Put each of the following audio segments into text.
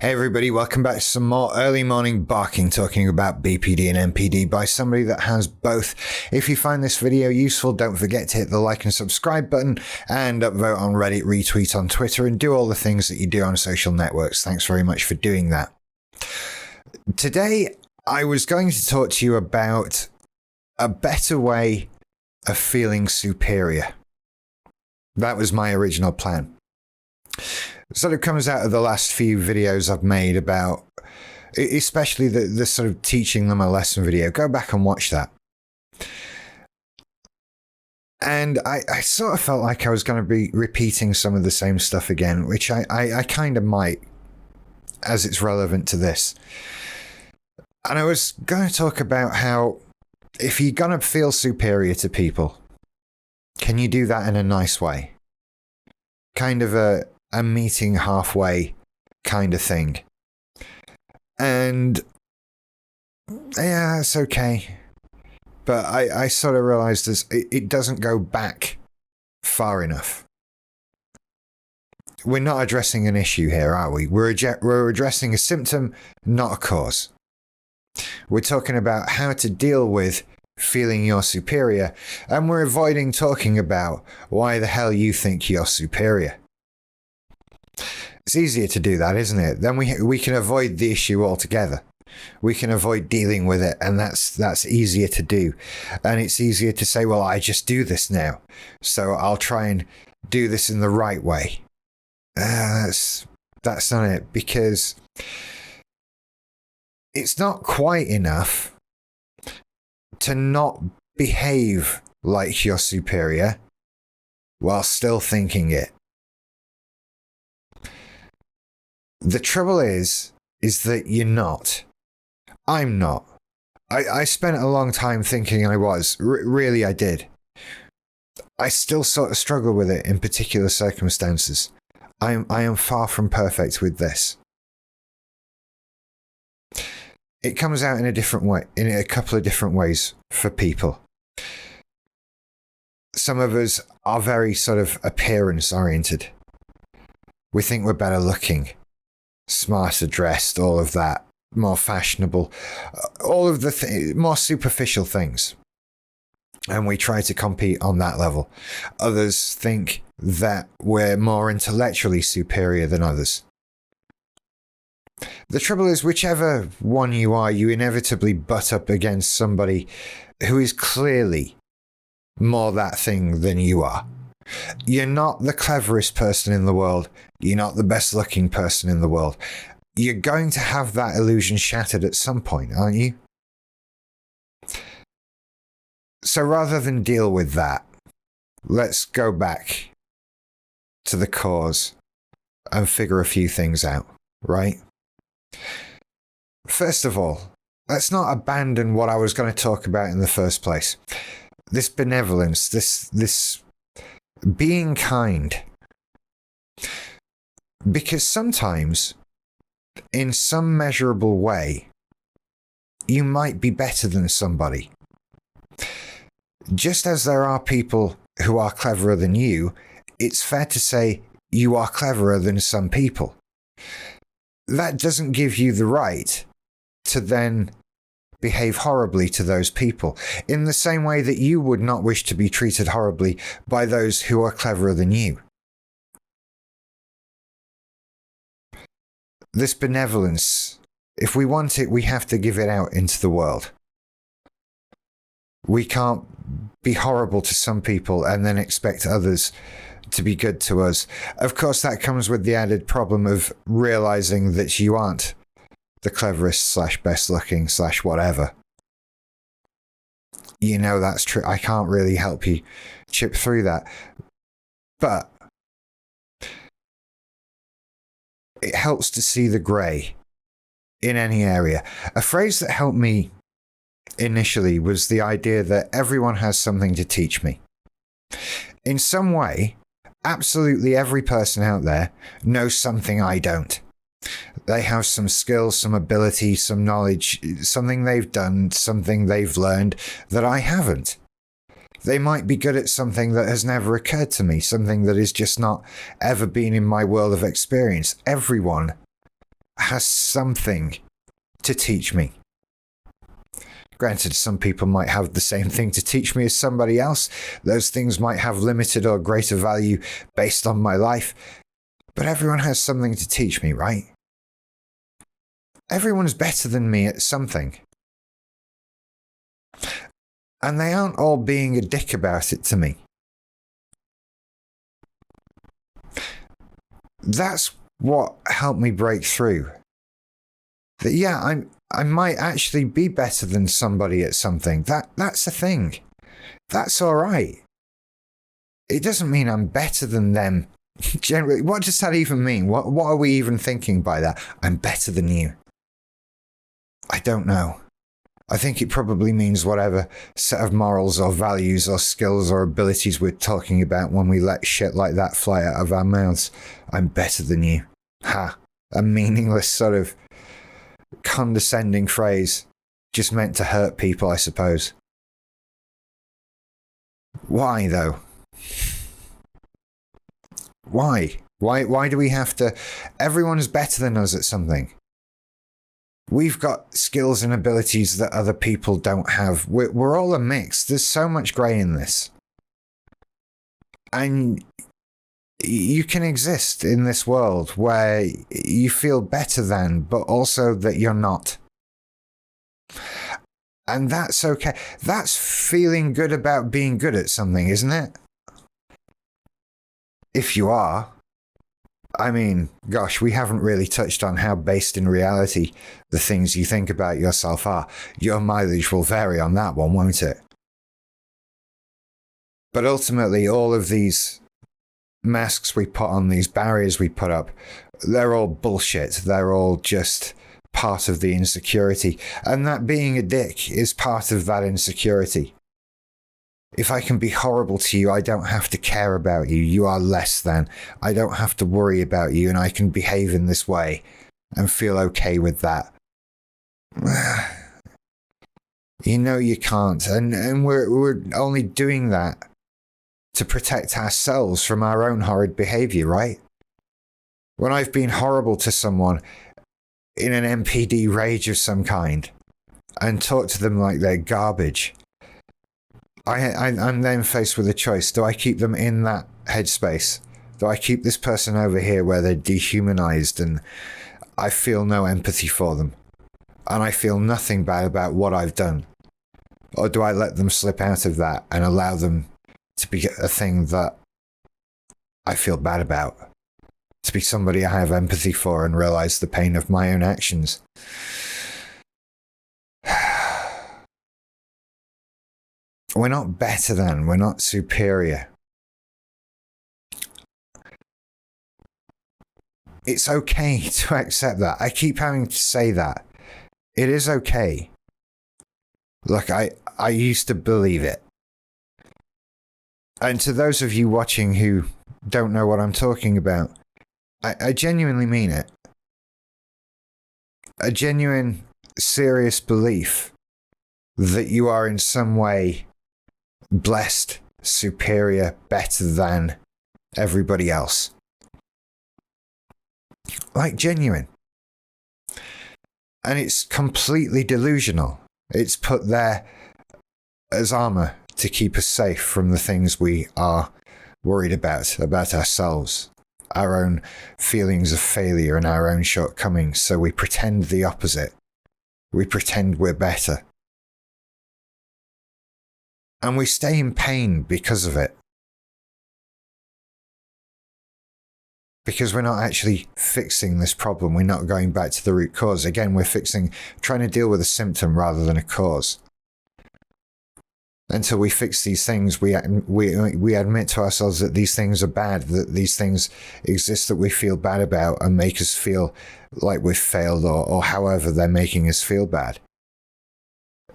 Hey everybody, welcome back to some more early morning barking, talking about BPD and NPD by somebody that has both. If you find this video useful, don't forget to hit the like and subscribe button and upvote on Reddit, retweet on Twitter, and do all the things that you do on social networks. Thanks very much for doing that. Today, I was going to talk to you about a better way of feeling superior. That was my original plan. Sort of comes out of the last few videos I've made about, especially the sort of teaching them a lesson video. Go back and watch that. And I sort of felt like I was going to be repeating some of the same stuff again, which I kind of might, as it's relevant to this. And I was going to talk about how if you're going to feel superior to people, can you do that in a nice way? Kind of a meeting halfway kind of thing. And yeah, it's okay. But I sort of realized this, it doesn't go back far enough. We're not addressing an issue here, are we? We're addressing a symptom, not a cause. We're talking about how to deal with feeling you're superior, and we're avoiding talking about why the hell you think you're superior. It's easier to do that, isn't it? Then we can avoid the issue altogether. We can avoid dealing with it, and that's easier to do. And it's easier to say, well, I just do this now, so I'll try and do this in the right way. That's not it, because it's not quite enough to not behave like you're superior while still thinking it. The trouble is that you're not. I'm not. I spent a long time thinking I was. Really, I did. I still sort of struggle with it in particular circumstances. I am far from perfect with this. It comes out in a different way, in a couple of different ways for people. Some of us are very sort of appearance oriented. We think we're better looking, smarter dressed, all of that, more fashionable, all of the more superficial things. And we try to compete on that level. Others think that we're more intellectually superior than others. The trouble is, whichever one you are, you inevitably butt up against somebody who is clearly more that thing than you are. You're not the cleverest person in the world. You're not the best looking person in the world. You're going to have that illusion shattered at some point, aren't you? So rather than deal with that, let's go back to the cause and figure a few things out, right? First of all, let's not abandon what I was going to talk about in the first place. This benevolence, this being kind. Because sometimes, in some measurable way, you might be better than somebody. Just as there are people who are cleverer than you, it's fair to say you are cleverer than some people. That doesn't give you the right to then behave horribly to those people, in the same way that you would not wish to be treated horribly by those who are cleverer than you. This benevolence, if we want it, we have to give it out into the world. We can't be horrible to some people and then expect others to be good to us. Of course, that comes with the added problem of realizing that you aren't the cleverest / best looking / whatever. You know that's true. I can't really help you chip through that. But it helps to see the grey in any area. A phrase that helped me initially was the idea that everyone has something to teach me. In some way, absolutely every person out there knows something I don't. They have some skills, some ability, some knowledge, something they've done, something they've learned that I haven't. They might be good at something that has never occurred to me, something that has just not ever been in my world of experience. Everyone has something to teach me. Granted, some people might have the same thing to teach me as somebody else. Those things might have limited or greater value based on my life. But everyone has something to teach me, right? Everyone's better than me at something. And they aren't all being a dick about it to me. That's what helped me break through. That I might actually be better than somebody at something. That's a thing. That's all right. It doesn't mean I'm better than them. Generally, what does that even mean? What are we even thinking by that? I'm better than you. I don't know. I think it probably means whatever set of morals or values or skills or abilities we're talking about when we let shit like that fly out of our mouths. I'm better than you. Ha. A meaningless sort of condescending phrase, just meant to hurt people, I suppose. Why, though? Why? Why do we have to... Everyone's better than us at something. We've got skills and abilities that other people don't have. We're all a mix. There's so much grey in this. And you can exist in this world where you feel better than, but also that you're not. And that's okay. That's feeling good about being good at something, isn't it? If you are. I mean, gosh, we haven't really touched on how based in reality the things you think about yourself are. Your mileage will vary on that one, won't it? But ultimately, all of these masks we put on, these barriers we put up, they're all bullshit. They're all just part of the insecurity. And that being a dick is part of that insecurity. If I can be horrible to you, I don't have to care about you. You are less than. I don't have to worry about you, and I can behave in this way and feel okay with that. You know you can't. And we're only doing that to protect ourselves from our own horrid behavior, right? When I've been horrible to someone in an NPD rage of some kind and talk to them like they're garbage, I'm then faced with a choice. Do I keep them in that headspace? Do I keep this person over here where they're dehumanized and I feel no empathy for them and I feel nothing bad about what I've done? Or do I let them slip out of that and allow them to be a thing that I feel bad about? To be somebody I have empathy for and realize the pain of my own actions? We're not better than, we're not superior. It's okay to accept that. I keep having to say that. It is okay. Look, I used to believe it. And to those of you watching who don't know what I'm talking about, I genuinely mean it. A genuine, serious belief that you are in some way blessed, superior, better than everybody else. Like genuine. And it's completely delusional. It's put there as armor to keep us safe from the things we are worried about ourselves, our own feelings of failure and our own shortcomings. So we pretend the opposite. We pretend we're better. And we stay in pain because of it. Because we're not actually fixing this problem. We're not going back to the root cause. Again, we're trying to deal with a symptom rather than a cause. Until we fix these things, we admit to ourselves that these things are bad, that these things exist that we feel bad about and make us feel like we've failed or however they're making us feel bad.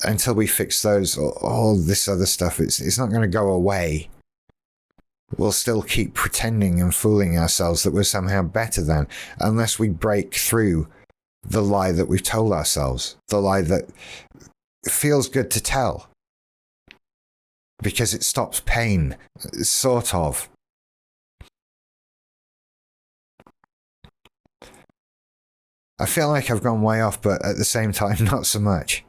Until we fix those, all this other stuff, it's not going to go away. We'll still keep pretending and fooling ourselves that we're somehow better than, unless we break through the lie that we've told ourselves, the lie that feels good to tell. because it stops pain, sort of. I feel like I've gone way off, but at the same time, not so much.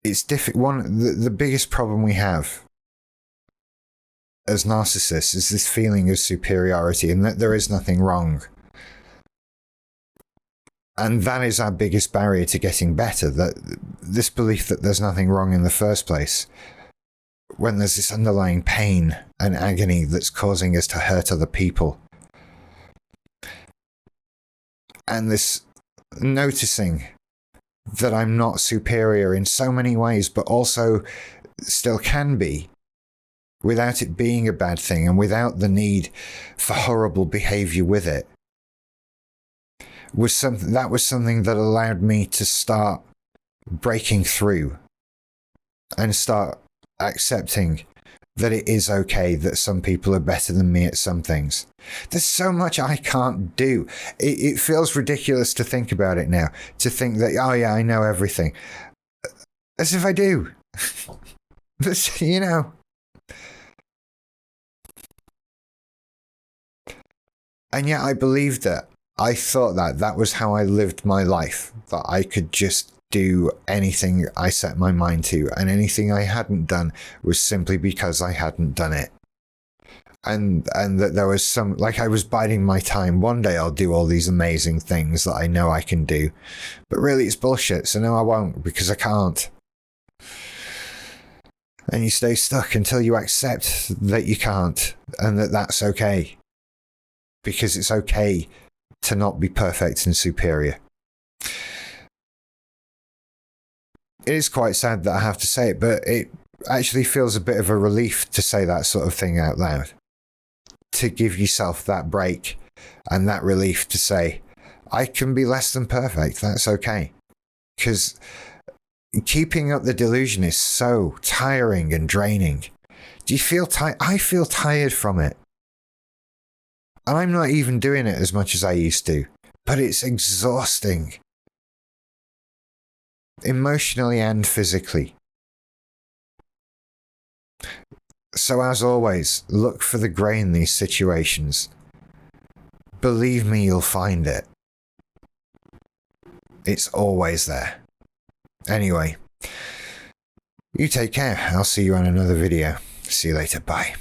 It's difficult. The biggest problem we have as narcissists is this feeling of superiority and that there is nothing wrong. And that is our biggest barrier to getting better, that this belief that there's nothing wrong in the first place, when there's this underlying pain and agony that's causing us to hurt other people. And this noticing that I'm not superior in so many ways, but also still can be, without it being a bad thing and without the need for horrible behavior with it, was something that allowed me to start breaking through and start accepting that it is okay that some people are better than me at some things. There's so much I can't do. It feels ridiculous to think about it now, to think that, oh yeah, I know everything. As if I do. But, you know. And yet I believed that. I thought that was how I lived my life, that I could just do anything I set my mind to, and anything I hadn't done was simply because I hadn't done it. And that there was some, like, I was biding my time. One day I'll do all these amazing things that I know I can do, but really it's bullshit. So no, I won't, because I can't. And you stay stuck until you accept that you can't, and that that's okay, because it's okay to not be perfect and superior. It is quite sad that I have to say it, but it actually feels a bit of a relief to say that sort of thing out loud. To give yourself that break and that relief to say, I can be less than perfect, that's okay. Because keeping up the delusion is so tiring and draining. Do you feel tired? I feel tired from it. And I'm not even doing it as much as I used to, but it's exhausting. Emotionally and physically. So as always, look for the grey in these situations. Believe me, you'll find it. It's always there. Anyway, you take care. I'll see you on another video. See you later. Bye.